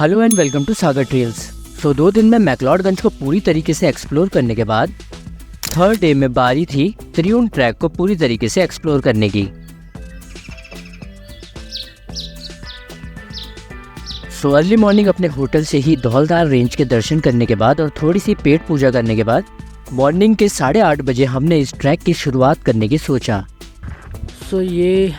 Hello and welcome to Sagar trails. So 2 दिन में मैक्लोडगंज को पूरी तरीके से एक्सप्लोर करने के बाद थर्ड डे में बारी थी त्रियुण ट्रैक को पूरी तरीके से एक्सप्लोर करने की। सो अर्ली मॉर्निंग अपने होटल से ही धौलधार रेंज के दर्शन करने के बाद और थोड़ी सी पेट पूजा करने के बाद मॉर्निंग के 8:30 बजे हमने इस ट्रैक की शुरुआत करने की सोचा। सो ये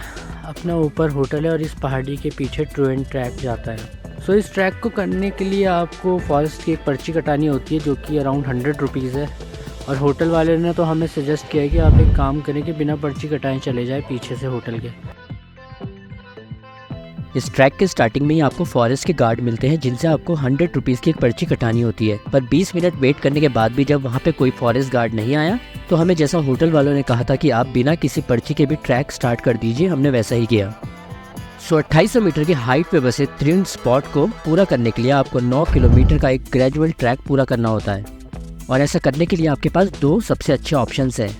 अपना ऊपर होटल है और इस पहाड़ी के पीछे त्रियुण ट्रैक जाता है। सो इस ट्रैक को करने के लिए आपको फॉरेस्ट की एक पर्ची कटानी होती है जो कि अराउंड 100 रुपीज़ है। और होटल वाले ने तो हमें सजेस्ट किया है कि आप एक काम करें कि बिना पर्ची कटाएं चले जाए पीछे से होटल के। इस ट्रैक के स्टार्टिंग में ही आपको फॉरेस्ट के गार्ड मिलते हैं जिनसे आपको 100 रुपीज़ की एक पर्ची कटानी होती है। पर 20 मिनट वेट करने के बाद भी जब वहाँ पे कोई फॉरेस्ट गार्ड नहीं आया तो हमें जैसा होटल वालों ने कहा था कि आप बिना किसी पर्ची के भी ट्रैक स्टार्ट कर दीजिए, हमने वैसा ही किया। सो 2800 मीटर की हाइट पे बसे त्रियुण स्पॉट को पूरा करने के लिए आपको 9 किलोमीटर का एक ग्रेजुअल ट्रैक पूरा करना होता है। और ऐसा करने के लिए आपके पास 2 सबसे अच्छे ऑप्शंस हैं।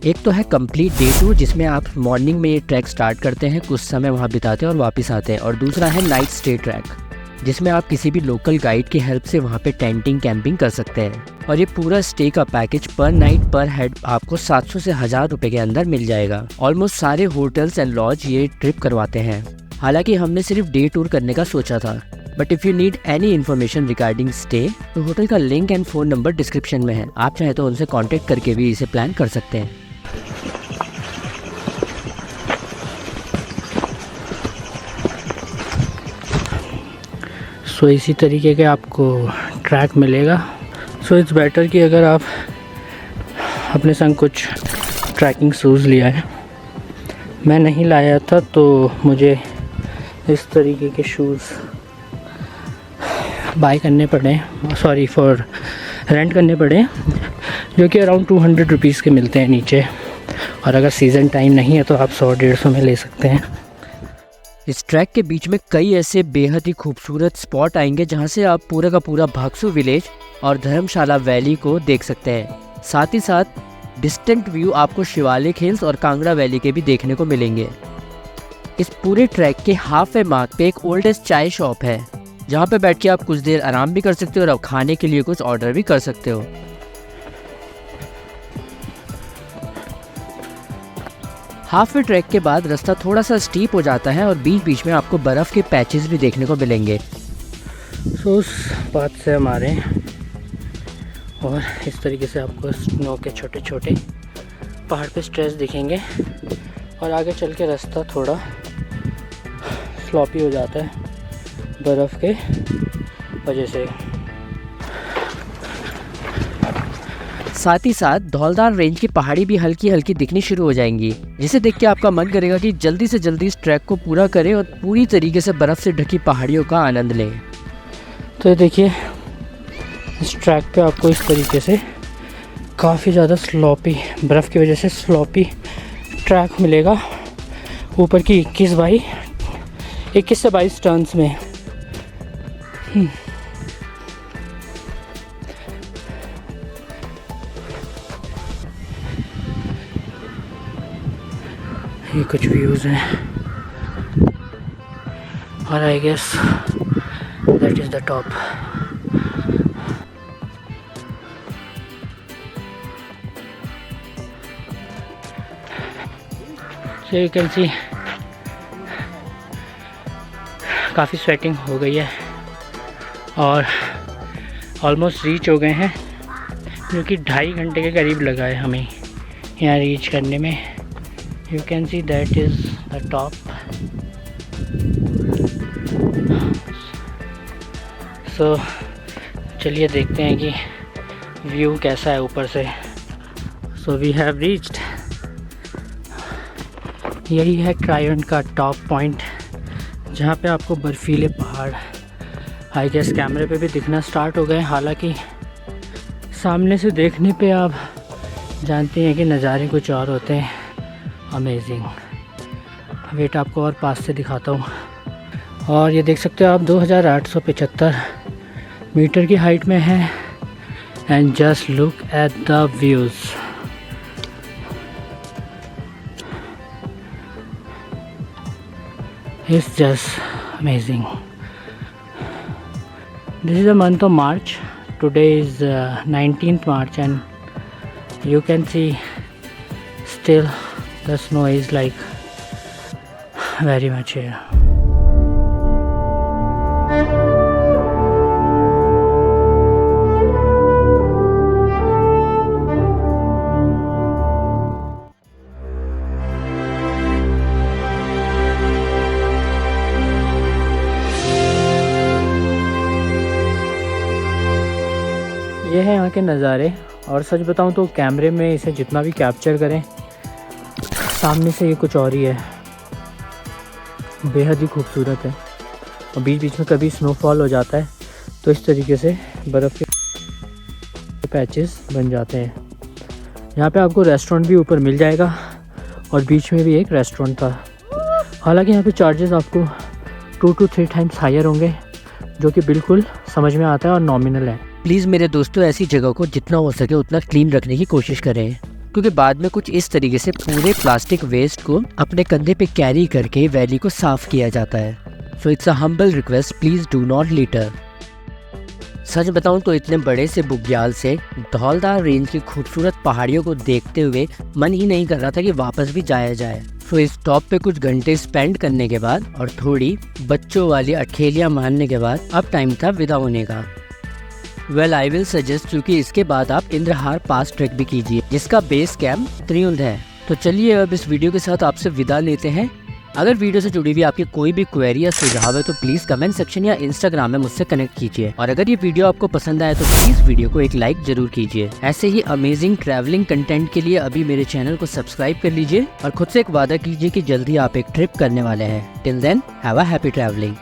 एक तो है कंप्लीट डे टूर जिसमें आप मॉर्निंग में ये ट्रैक स्टार्ट करते हैं, कुछ समय वहाँ बिताते हैं और वापस आते हैं। और दूसरा है नाइट स्टे ट्रैक जिसमें आप किसी भी लोकल गाइड की हेल्प से वहाँ पे टेंटिंग कैंपिंग कर सकते हैं। और ये पूरा स्टे का पैकेज पर नाइट पर हेड आपको 700 से 1000 रुपये के अंदर मिल जाएगा। ऑलमोस्ट सारे होटल्स एंड लॉज ये ट्रिप करवाते हैं। हालांकि हमने सिर्फ डे टूर करने का सोचा था, but if you need any information regarding stay तो होटल का link and phone number description में है। आप चाहे तो उनसे कांटेक्ट करके भी इसे प्लान कर सकते हैं। सो इसी तरीके के आपको ट्रैक मिलेगा। सो इट्स बेटर कि अगर आप अपने संग कुछ ट्रैकिंग शूज़ लिया है। मैं नहीं लाया था तो मुझे इस तरीके के शूज़ बाय करने पड़े, रेंट करने पड़े, जो कि अराउंड 200 रुपीज़ के मिलते हैं नीचे। और अगर सीज़न टाइम नहीं है तो आप 100-150 में ले सकते हैं। इस ट्रैक के बीच में कई ऐसे बेहद ही खूबसूरत स्पॉट आएंगे जहां से आप पूरा का पूरा भागसू विलेज और धर्मशाला वैली को देख सकते हैं। साथ ही साथ डिस्टेंट व्यू आपको शिवालिक हिल्स और कांगड़ा वैली के भी देखने को मिलेंगे। इस पूरे ट्रैक के हाफ ए मार्क पे एक ओल्डेस्ट चाय शॉप है जहाँ पे बैठ के आप कुछ देर आराम भी कर सकते हो और अब खाने के लिए कुछ ऑर्डर भी कर सकते हो। हाफ वे ट्रैक के बाद रास्ता थोड़ा सा स्टीप हो जाता है और बीच बीच में आपको बर्फ़ के पैचेस भी देखने को मिलेंगे। सो उस बात से हम आ रहे हैं और इस तरीके से आपको स्नो के छोटे छोटे पहाड़ पे स्ट्रेच दिखेंगे और आगे चल के रास्ता थोड़ा स्लॉपी हो जाता है बर्फ़ के वजह से। साथ ही साथ धौलधार रेंज की पहाड़ी भी हल्की हल्की दिखनी शुरू हो जाएंगी, जिसे देख के आपका मन करेगा कि जल्दी से जल्दी इस ट्रैक को पूरा करें और पूरी तरीके से बर्फ़ से ढकी पहाड़ियों का आनंद लें। तो देखिए इस ट्रैक पे आपको इस तरीके से काफ़ी ज़्यादा स्लॉपी, बर्फ़ की वजह से स्लॉपी ट्रैक मिलेगा। ऊपर की 21 से 22 टर्न्स में। ये कुछ व्यूज़ हैं और I guess that is the top. So you can see काफ़ी स्वेटिंग हो गई है और ऑलमोस्ट रीच हो गए हैं, जो कि 2.5 घंटे के करीब लगा है हमें यहाँ रीच करने में। You can see that is the top. So चलिए देखते हैं कि व्यू कैसा है ऊपर से। So we have reached. यही है त्रियुण का टॉप पॉइंट जहाँ पे आपको बर्फीले पहाड़ आई गेस कैमरे पे भी दिखना स्टार्ट हो गए। हालांकि सामने से देखने पे आप जानते हैं कि नज़ारे कुछ और होते हैं, अमेजिंग। वेट आपको और पास से दिखाता हूँ। और ये देख सकते हो आप 2875 मीटर की हाइट में है। And just look at the views. It's just amazing. This is the month of March. Today is 19th March and you can see still the snow is like very much here. ये है यहाँ के नज़ारे और सच बताऊँ तो कैमरे में इसे जितना भी कैप्चर करें सामने से ये कुछ और ही है, बेहद ही खूबसूरत है। और बीच बीच में कभी स्नोफॉल हो जाता है तो इस तरीके से बर्फ़ के पैचेस बन जाते हैं। यहाँ पे आपको रेस्टोरेंट भी ऊपर मिल जाएगा और बीच में भी एक रेस्टोरेंट था। हालांकि यहाँ पे चार्जेस आपको 2 to 3 टाइम्स हायर होंगे, जो कि बिल्कुल समझ में आता है और नॉमिनल है। प्लीज़ मेरे दोस्तों ऐसी जगह को जितना हो सके उतना क्लीन रखने की कोशिश करें, क्योंकि बाद में कुछ इस तरीके से पूरे प्लास्टिक वेस्ट को अपने कंधे पे कैरी करके वैली को साफ किया जाता है। So it's a humble request, please do not litter. सच बताऊं तो इतने बड़े से बुग्याल से धौलधार रेंज की खूबसूरत पहाड़ियों को देखते हुए मन ही नहीं कर रहा था कि वापस भी जाया जाए। सो इस टॉप पे कुछ घंटे स्पेंड करने के बाद और थोड़ी बच्चों वाली अठेलियाँ मारने के बाद अब टाइम था विदा होने का। वेल आई विल सजेस्ट, क्योंकि इसके बाद आप इंद्रहार पास ट्रैक भी कीजिए जिसका बेस कैंप त्रियुंड है। तो चलिए अब इस वीडियो के साथ आपसे विदा लेते हैं। अगर वीडियो से जुड़ी हुई आपकी कोई भी क्वेरी या सुझाव है तो प्लीज़ कमेंट सेक्शन या इंस्टाग्राम में मुझसे कनेक्ट कीजिए। और अगर ये वीडियो आपको पसंद आए तो प्लीज़ वीडियो को एक लाइक जरूर कीजिए। ऐसे ही अमेजिंग ट्रैवलिंग कंटेंट के लिए अभी मेरे चैनल को सब्सक्राइब कर लीजिए और खुद से एक वादा कीजिए कि जल्दी आप एक ट्रिप करने वाले हैं। Till then have a happy travelling.